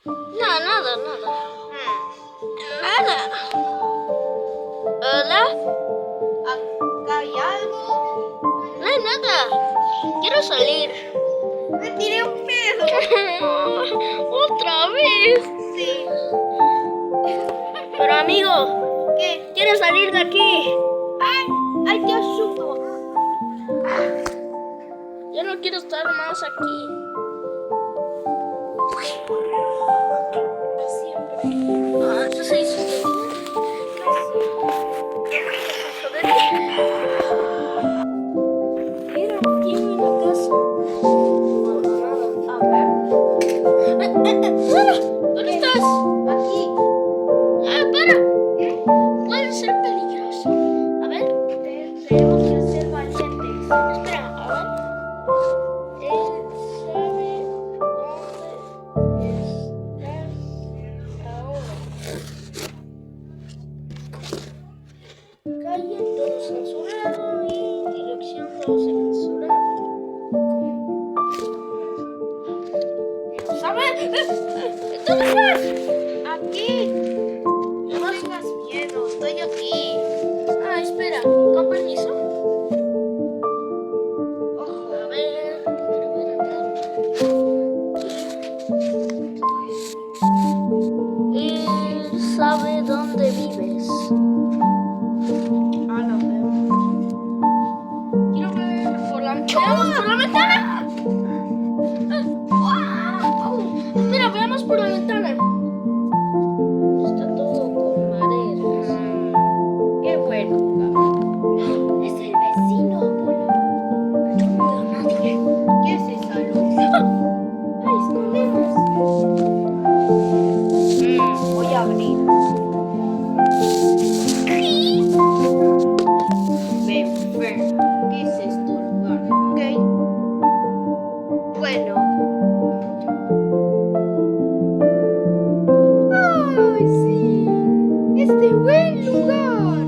No, nada, nada. Nada. ¿Hola? ¿Acá hay algo? No hay nada. Quiero salir. Me tiré un pedo. Otra vez. Sí. Pero amigo, ¿Qué? quiero salir de aquí. ¡Ay, te ayudo! Yo no quiero estar más aquí. Ah, eso se hizo de Mira, tiene una casa abandonada. A ver. ¡Sara! ¿Dónde estás? Aquí. Para. ¿Qué? Puede ser peligroso. A ver, Tenemos que ser valientes. espera, a ver. Él sabe dónde estás ahora. Calle todo censurado y dirección todo censurado. ¿Sabes? ¿Dónde vas? Aquí. ¿Me No vas? tengas miedo. Estoy aquí. Ah, espera, con permiso. Ojo. A ver, a ver. Él sabe dónde vives. Ah, lo veo. Quiero ver por la ventana. ¿Por la ventana? Espera, veamos por la ventana. Está todo con maderas. Qué bueno. Es el vecino, Apolo. Yo no veo a nadie. ¿Qué es esa luz? ¡Ay, escondemos! Voy a abrir. Me enferma. ¿Qué es esto, lugar? Ok. Bueno. ¡Ay, sí! ¡Este buen lugar!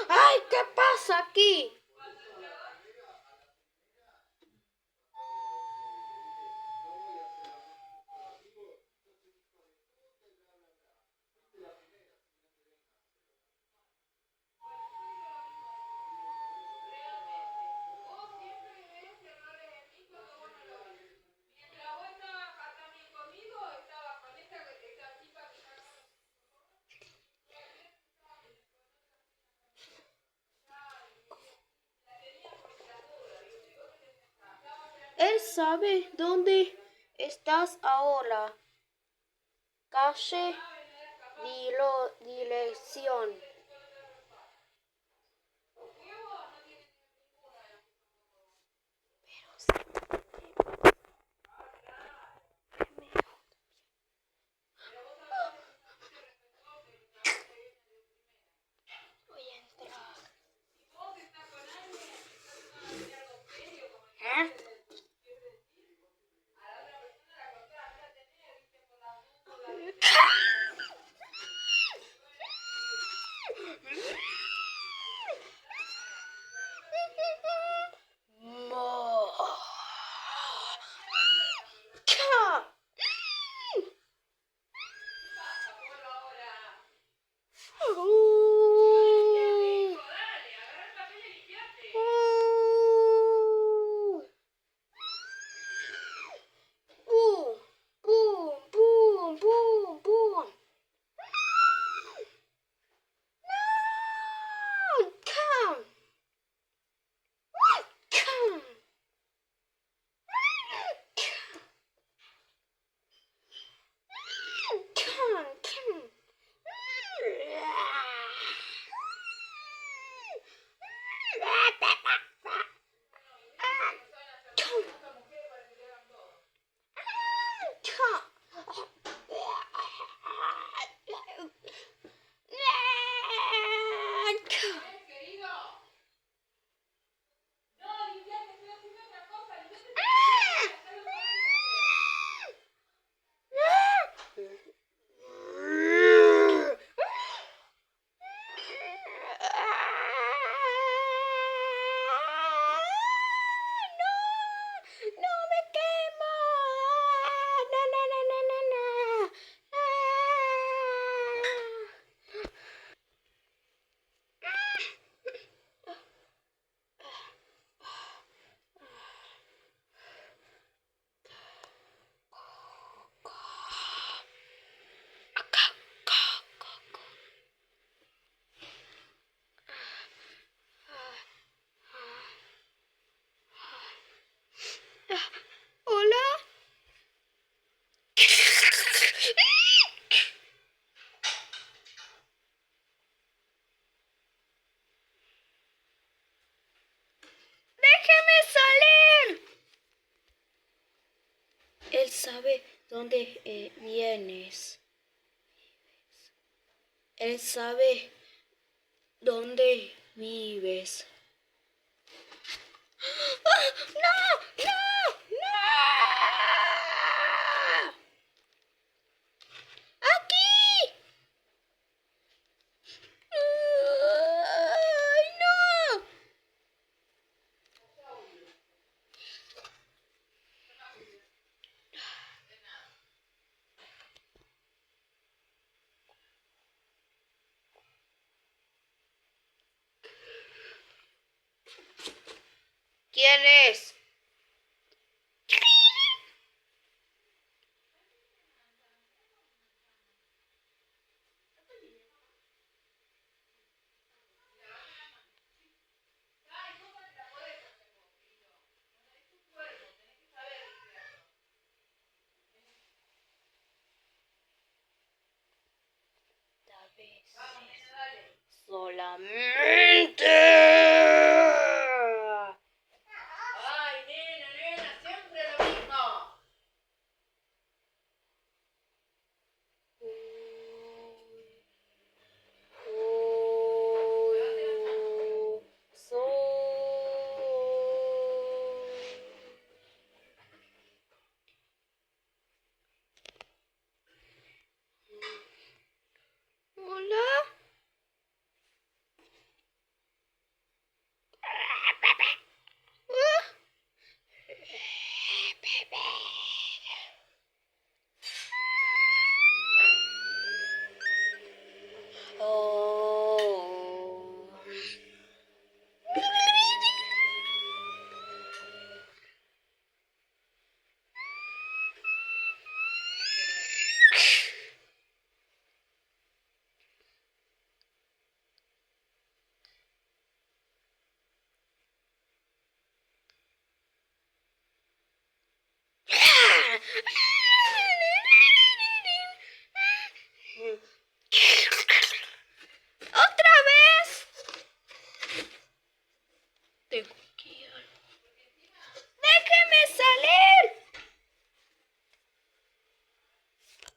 ¡Ay, qué pasa aquí! Él sabe dónde estás ahora. Calle, dirección. Voy a entrar. sabe dónde vienes. Él sabe dónde vives. ¡Ah! ¡No! ¡No! ¡No! ¡Aquí! ¡Ay, no! ¿Quién es? Solamente. Ay, nena, siempre lo mismo. Hola. Oh. ¡Otra vez! Tengo que ir. ¡Déjeme salir!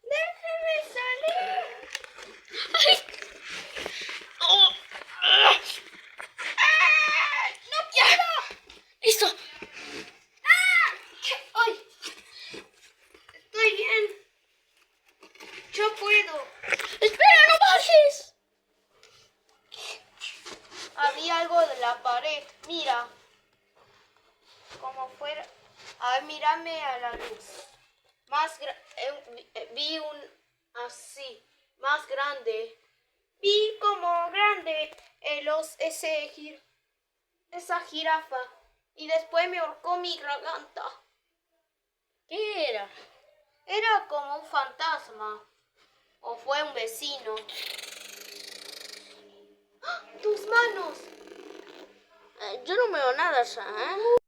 ¡Déjeme salir! ¡Ay! ¡Oh! ¡Ah! ¡No quiero! ¡Listo! ¡Ah! ¡Ay! Estoy bien. Yo puedo. ¡Espera, no bajes! Había algo de la pared. Mira. Como fuera. A ver, mírame a la luz. Vi un así. Más grande. Vi como grande esa jirafa. Y después me ahorcó mi garganta. ¿Qué era? Era como un fantasma. O fue un vecino. ¡Ah! ¡Tus manos! Yo no veo nada ya, ¿eh?